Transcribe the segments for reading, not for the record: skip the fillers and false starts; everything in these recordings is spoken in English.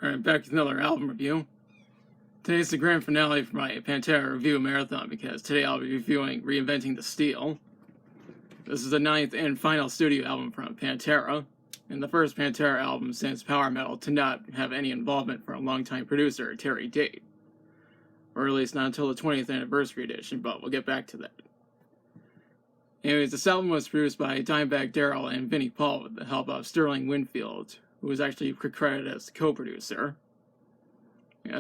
Alright, back with another album review. Today's the grand finale for my Pantera review marathon because today I'll be reviewing Reinventing the Steel. This is the 9th and final studio album from Pantera, and the first Pantera album since power metal to not have any involvement from longtime producer Terry Date. Or at least not until the 20th anniversary edition, but we'll get back to that. Anyways, this album was produced by Dimebag Darrell and Vinnie Paul with the help of Sterling Winfield, who was actually credited as the co-producer.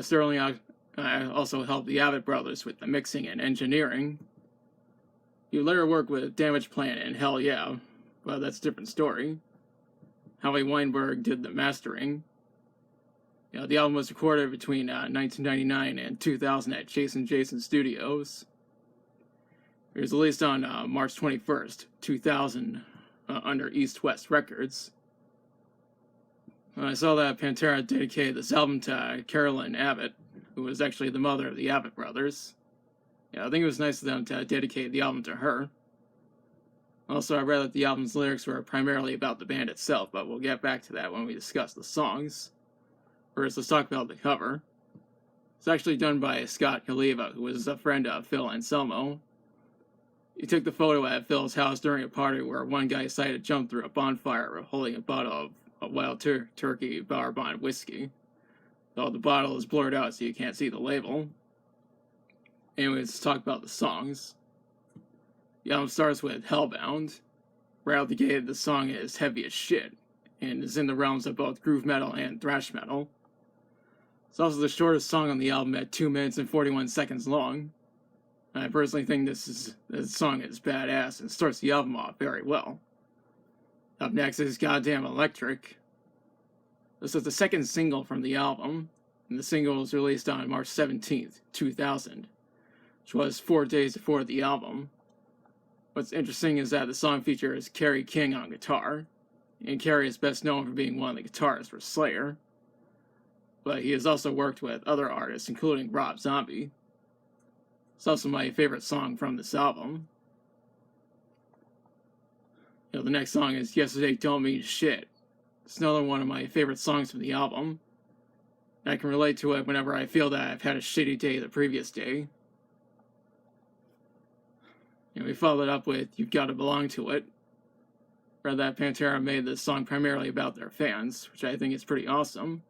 Sterling also helped the Avett Brothers with the mixing and engineering. He would later work with Damage Plan and Hell Yeah, but that's a different story. Howie Weinberg did the mastering. The album was recorded between 1999 and 2000 at Jason Studios. It was released on March 21st, 2000, under East West Records. I saw that Pantera dedicated this album to Carolyn Avett, who was actually the mother of the Avett Brothers. I think it was nice of them to dedicate the album to her. Also, I read that the album's lyrics were primarily about the band itself, but we'll get back to that when we discuss the songs. First, let's talk about the cover. It's actually done by Scott Kaliva, who was a friend of Phil Anselmo. He took the photo at Phil's house during a party where one guy decided to jump through a bonfire holding a bottle of Wild Turkey Bourbon whiskey. Though the bottle is blurred out so you can't see the label. Anyways, let's talk about the songs. The album starts with Hellbound. Right out the gate, the song is heavy as shit, and is in the realms of both groove metal and thrash metal. It's also the shortest song on the album at 2 minutes and 41 seconds long. I personally think this song is badass and starts the album off very well. Up next is Goddamn Electric. This is the second single from the album, and the single was released on March 17th, 2000, which was 4 days before the album. What's interesting is that the song features Kerry King on guitar, and Kerry is best known for being one of the guitarists for Slayer, but he has also worked with other artists, including Rob Zombie. It's also my favorite song from this album. The next song is Yesterday Don't Mean Shit. It's another one of my favorite songs from the album. I can relate to it whenever I feel that I've had a shitty day the previous day. We followed it up with You've Gotta Belong to It. Read that Pantera made this song primarily about their fans, which I think is pretty awesome.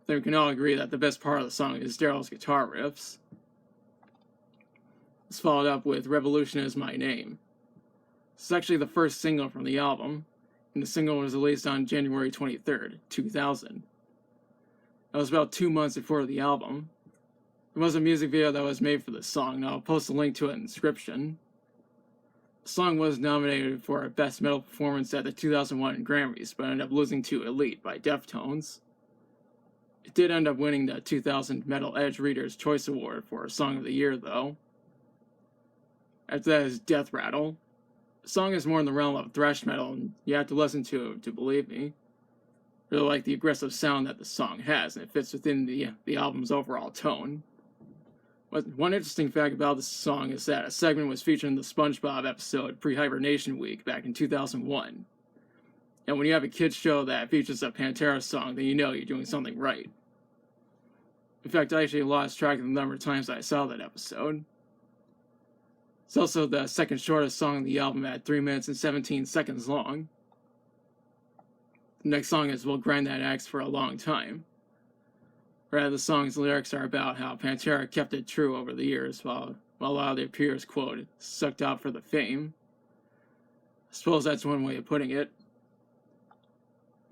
I think we can all agree that the best part of the song is Darrell's guitar riffs. It's followed up with Revolution Is My Name. This is actually the first single from the album, and the single was released on January 23rd, 2000. That was about 2 months before the album. There was a music video that was made for this song, and I'll post a link to it in the description. The song was nominated for Best Metal Performance at the 2001 Grammys, but ended up losing to Elite by Deftones. It did end up winning the 2000 Metal Edge Reader's Choice Award for Song of the Year, though. After that is Death Rattle. The song is more in the realm of thrash metal, and you have to listen to it to believe me. I really like the aggressive sound that the song has, and it fits within the album's overall tone. One interesting fact about this song is that a segment was featured in the SpongeBob episode Pre-Hibernation Week back in 2001. And when you have a kids show that features a Pantera song, then you know you're doing something right. In fact, I actually lost track of the number of times I saw that episode. It's also the second shortest song on the album at 3 minutes and 17 seconds long. The next song is We'll Grind That Axe for a Long Time. Rather, the song's lyrics are about how Pantera kept it true over the years, while a lot of their peers, quote, sucked out for the fame. I suppose that's one way of putting it.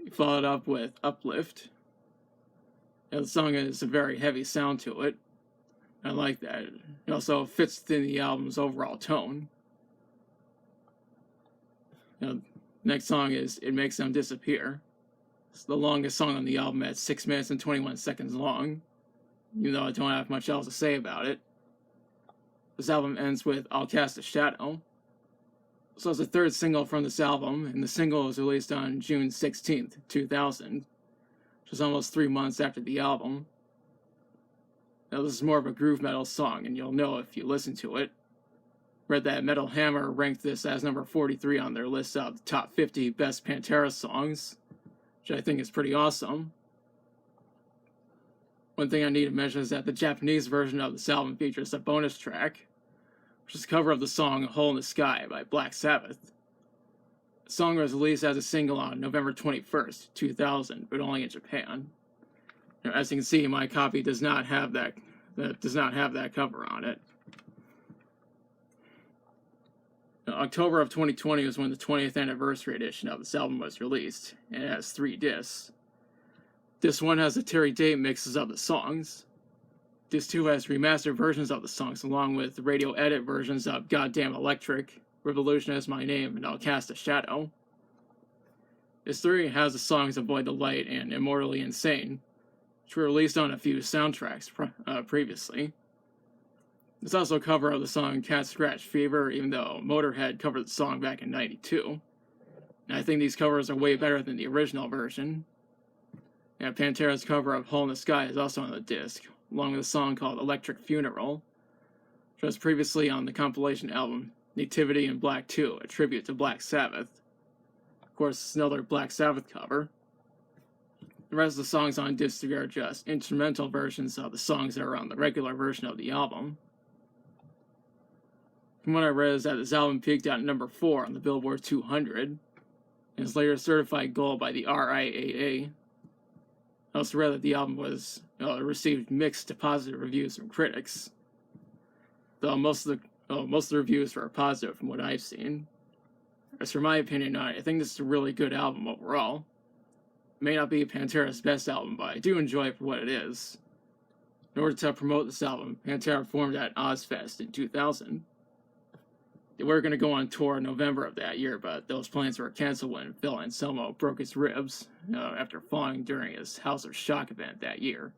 He followed up with Uplift. The song has a very heavy sound to it. I like that. It also fits within the album's overall tone. Next song is It Makes Them Disappear. It's the longest song on the album at 6 minutes and 21 seconds long, even though I don't have much else to say about it. This album ends with I'll Cast a Shadow. So it's the third single from this album, and the single was released on June 16th, 2000, which was almost 3 months after the album. Now, this is more of a groove metal song, and you'll know if you listen to it. Read that Metal Hammer ranked this as number 43 on their list of the top 50 best Pantera songs, which I think is pretty awesome. One thing I need to mention is that the Japanese version of this album features a bonus track, which is a cover of the song Hole in the Sky by Black Sabbath. The song was released as a single on November 21st, 2000, but only in Japan. Now, as you can see, my copy does not have that cover on it. Now, October of 2020 was when the 20th anniversary edition of this album was released, and it has 3 discs. Disc 1 has the Terry Date mixes of the songs. Disc 2 has remastered versions of the songs, along with radio edit versions of Goddamn Electric, Revolution Is My Name, and I'll Cast a Shadow. Disc 3 has the songs Avoid the Light and Immortally Insane, which were released on a few soundtracks previously. There's also a cover of the song Cat Scratch Fever, even though Motorhead covered the song back in '92. And I think these covers are way better than the original version. And Pantera's cover of Hole in the Sky is also on the disc, along with a song called Electric Funeral, which was previously on the compilation album Nativity in Black 2, a tribute to Black Sabbath. Of course, it's another Black Sabbath cover. The rest of the songs on disc 3 are just instrumental versions of the songs that are on the regular version of the album. From what I read is that this album peaked at number 4 on the Billboard 200, and is later certified gold by the RIAA. I also read that the album received mixed to positive reviews from critics, though most of the reviews were positive from what I've seen. As for my opinion on it, I think this is a really good album overall. It may not be Pantera's best album, but I do enjoy it for what it is. In order to promote this album, Pantera performed at Ozfest in 2000. They were going to go on tour in November of that year, but those plans were canceled when Phil Anselmo broke his ribs after falling during his House of Shock event that year.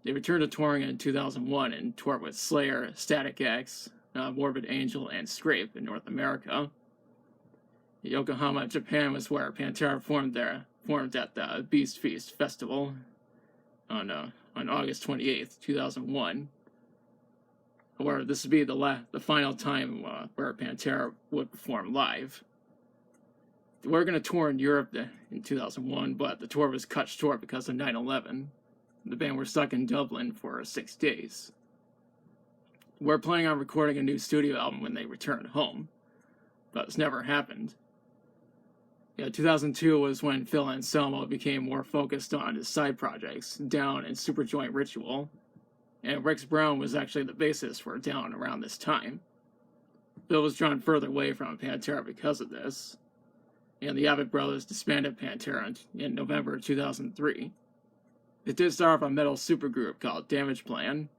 They returned to touring in 2001 and toured with Slayer, Static X, Morbid Angel, and Scrape in North America. Yokohama, Japan was where Pantera formed at the Beast Feast Festival on August 28th, 2001. However, this would be the final time where Pantera would perform live. They were going to tour in Europe in 2001, but the tour was cut short because of 9/11. The band were stuck in Dublin for 6 days. They were planning on recording a new studio album when they returned home, but this never happened. 2002 was when Phil Anselmo became more focused on his side projects, Down and Superjoint Ritual, and Rex Brown was actually the bassist for Down around this time. Phil was drawn further away from Pantera because of this, and the Avett Brothers disbanded Pantera in November 2003. It did start off a metal supergroup called Damage Plan,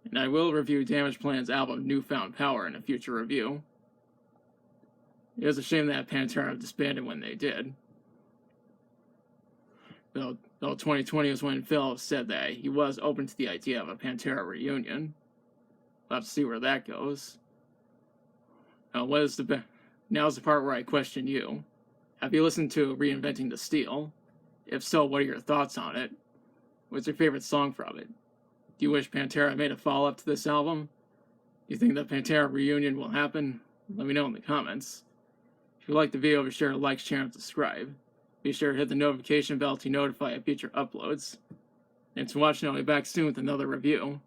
and I will review Damage Plan's album Newfound Power in a future review. It is a shame that Pantera disbanded when they did. Though 2020 was when Phil said that he was open to the idea of a Pantera reunion. We'll have to see where that goes. Now's the part where I question you. Have you listened to Reinventing the Steel? If so, what are your thoughts on it? What's your favorite song from it? Do you wish Pantera made a follow-up to this album? Do you think the Pantera reunion will happen? Let me know in the comments. If you like the video, be sure to like, share, and subscribe. Be sure to hit the notification bell to notify of future uploads. Thanks for watching. I'll be back soon with another review.